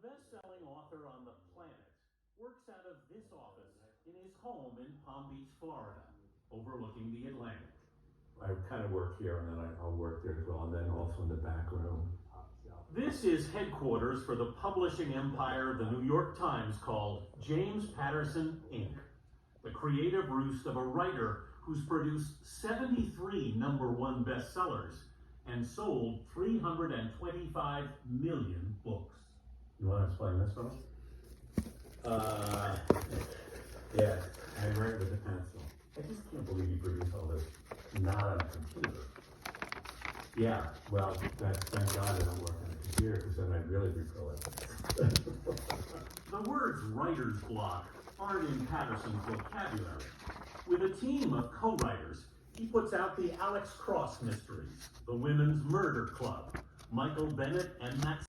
The best-selling author on the planet works out of this office in his home in Palm Beach, Florida, overlooking the Atlantic. I kind of work here, and then I'll work there as well, and then also in the back room. This is headquarters for the publishing empire the New York Times called James Patterson, Inc., the creative roost of a writer who's produced 73 #1 bestsellers and sold 325 million books. You want to explain this one? Yeah, I write with a pencil. I just can't believe you produce all this not on a computer. Yeah, well, thank God I don't work on a computer, because then I'd really be prolific. The words writer's block aren't in Patterson's vocabulary. With a team of co-writers, he puts out the Alex Cross mysteries, the Women's Murder Club, Michael Bennett and Max